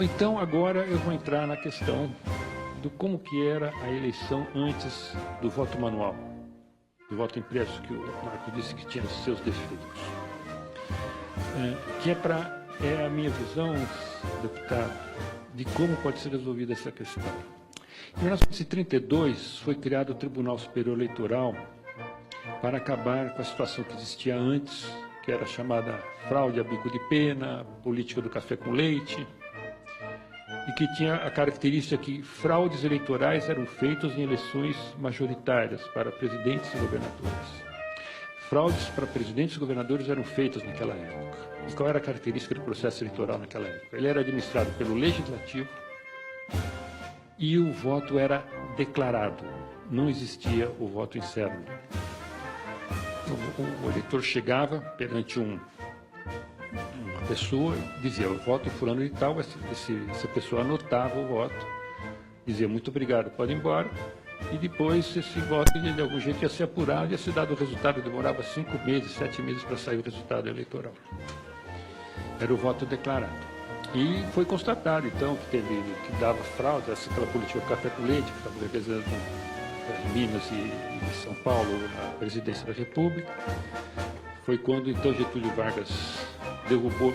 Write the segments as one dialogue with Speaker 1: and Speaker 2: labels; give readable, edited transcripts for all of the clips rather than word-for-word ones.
Speaker 1: Então, agora eu vou entrar na questão do como que era a eleição antes do voto manual, do voto impresso, que o Marco disse que tinha seus defeitos. Que é a minha visão, deputado, de como pode ser resolvida essa questão. Em 1932, foi criado o Tribunal Superior Eleitoral para acabar com a situação que existia antes, que era chamada fraude a bico de pena, política do café com leite, e que tinha a característica que fraudes eleitorais eram feitas em eleições majoritárias para presidentes e governadores. Fraudes para presidentes e governadores eram feitas naquela época. E qual era a característica do processo eleitoral naquela época? Ele era administrado pelo Legislativo e o voto era declarado, não existia o voto em cédula. O eleitor chegava perante uma pessoa, dizia, eu voto em fulano de tal, essa pessoa anotava o voto, dizia, muito obrigado, pode ir embora, e depois esse voto, de algum jeito, ia ser apurado, ia ser dado o resultado, demorava 5 meses, 7 meses para sair o resultado eleitoral. Era o voto declarado. E foi constatado, então, que dava fraude, aquela política do café com leite, que estava representando Minas e São Paulo na presidência da República. Foi quando, então, Getúlio Vargas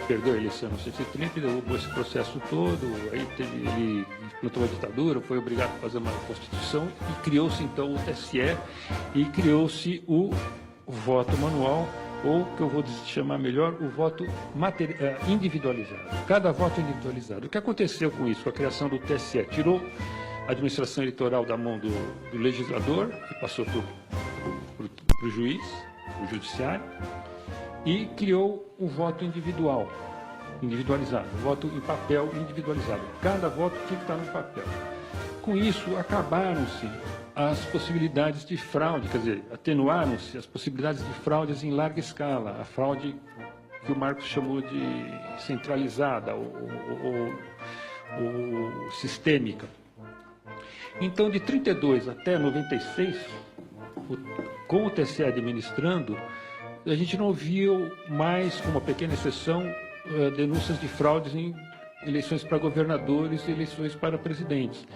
Speaker 1: perdeu a eleição em 1930 e derrubou esse processo todo. Aí ele implantou a ditadura, foi obrigado a fazer uma Constituição e criou-se, então, o TSE e criou-se o voto manual, ou, que eu vou chamar melhor, o voto individualizado. Cada voto individualizado. O que aconteceu com isso, com a criação do TSE? Tirou a administração eleitoral da mão do legislador, que passou para o juiz, o judiciário, e criou o voto individualizado, o voto em papel individualizado. Cada voto tinha que estar no papel. Com isso, acabaram-se as possibilidades de fraude, quer dizer, atenuaram-se as possibilidades de fraudes em larga escala, a fraude que o Marcos chamou de centralizada ou sistêmica. Então, de 32 até 96, com o TSE administrando, a gente não viu mais, com uma pequena exceção, denúncias de fraudes em eleições para governadores e eleições para presidentes.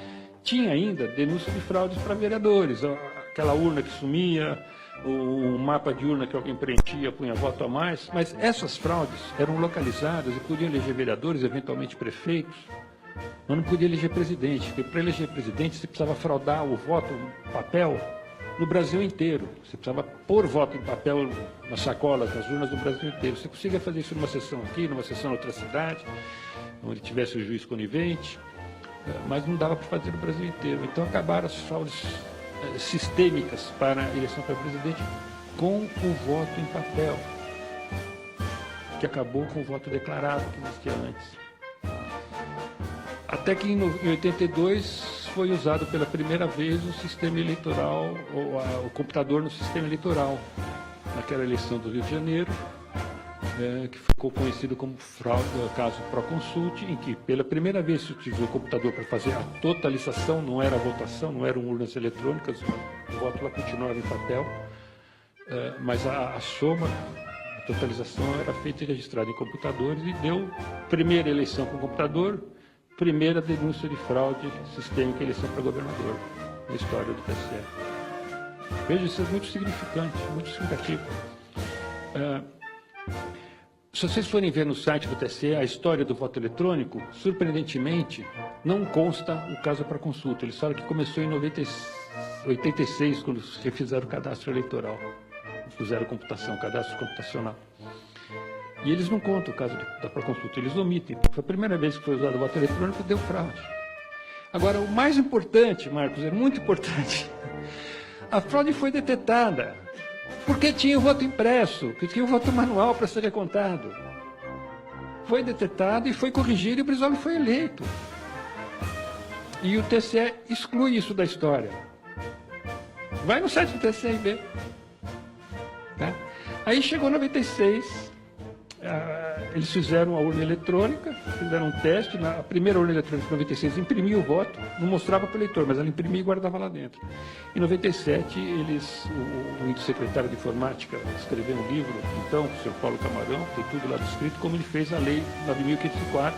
Speaker 1: Tinha ainda denúncia de fraudes para vereadores, aquela urna que sumia, o mapa de urna que alguém preenchia, punha voto a mais, mas essas fraudes eram localizadas e podiam eleger vereadores, eventualmente prefeitos, mas não podia eleger presidente, porque para eleger presidente você precisava fraudar o voto em papel no Brasil inteiro. Você precisava pôr voto em papel nas sacolas, nas urnas do Brasil inteiro. Você conseguia fazer isso numa sessão aqui, numa sessão em outra cidade, onde tivesse o juiz conivente, mas não dava para fazer no Brasil inteiro. Então acabaram as fraudes sistêmicas para a eleição para presidente com o voto em papel, que acabou com o voto declarado que existia antes. Até que em 82 foi usado pela primeira vez o sistema eleitoral, o computador no sistema eleitoral, naquela eleição do Rio de Janeiro, que ficou conhecido como caso Proconsult, em que pela primeira vez se utilizou o computador para fazer a totalização, não era a votação, não eram urnas eletrônicas, o voto lá continuava em papel, mas a soma, a totalização era feita e registrada em computadores e deu primeira eleição com computador, primeira denúncia de fraude sistêmica em eleição para governador na história do TSE. Veja, isso é muito significante, muito significativo. Se vocês forem ver no site do TSE a história do voto eletrônico, surpreendentemente, não consta o caso para consulta. Eles falam que começou em 86, quando refizeram o cadastro eleitoral. Fizeram computação, cadastro computacional. E eles não contam o caso da Proconsulta, eles omitem. Foi a primeira vez que foi usado o voto eletrônico, deu fraude. Agora, o mais importante, Marcos, é muito importante, a fraude foi detectada, porque tinha o voto impresso, que tinha o voto manual para ser recontado. Foi detectado e foi corrigido e o Brizola foi eleito. E o TSE exclui isso da história. Vai no site do TSE e vê. Tá? Aí chegou 96, eles fizeram a urna eletrônica, fizeram um teste, a primeira urna eletrônica de 96 imprimia o voto, não mostrava para o eleitor, mas ela imprimia e guardava lá dentro. Em 97, o secretário de informática escreveu um livro, então, o senhor Paulo Camarão, tem tudo lá descrito, como ele fez a lei 9.504,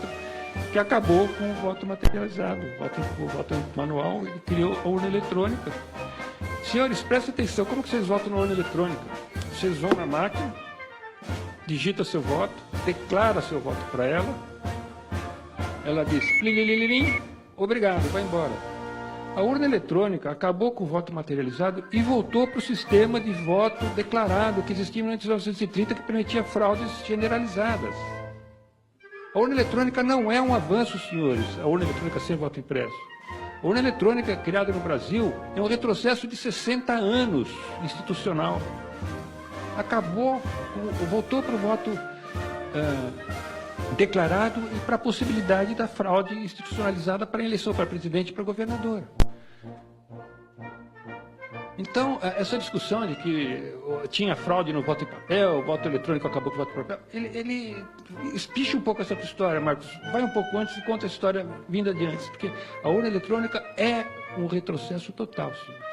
Speaker 1: que acabou com o voto materializado, o voto manual, e criou a urna eletrônica. Senhores, prestem atenção, como que vocês votam na urna eletrônica? Vocês vão na máquina, digita seu voto, declara seu voto para ela diz, plim, obrigado, vai embora. A urna eletrônica acabou com o voto materializado e voltou para o sistema de voto declarado que existia em 1930, que permitia fraudes generalizadas. A urna eletrônica não é um avanço, senhores, a urna eletrônica sem voto impresso. A urna eletrônica criada no Brasil é um retrocesso de 60 anos institucional. Acabou, voltou para o voto declarado e para a possibilidade da fraude institucionalizada para a eleição para presidente e para governador. Então, essa discussão de que tinha fraude no voto em papel, o voto eletrônico acabou com o voto em papel, ele espicha um pouco essa história, Marcos. Vai um pouco antes e conta a história vinda de antes, porque a urna eletrônica é um retrocesso total, senhores.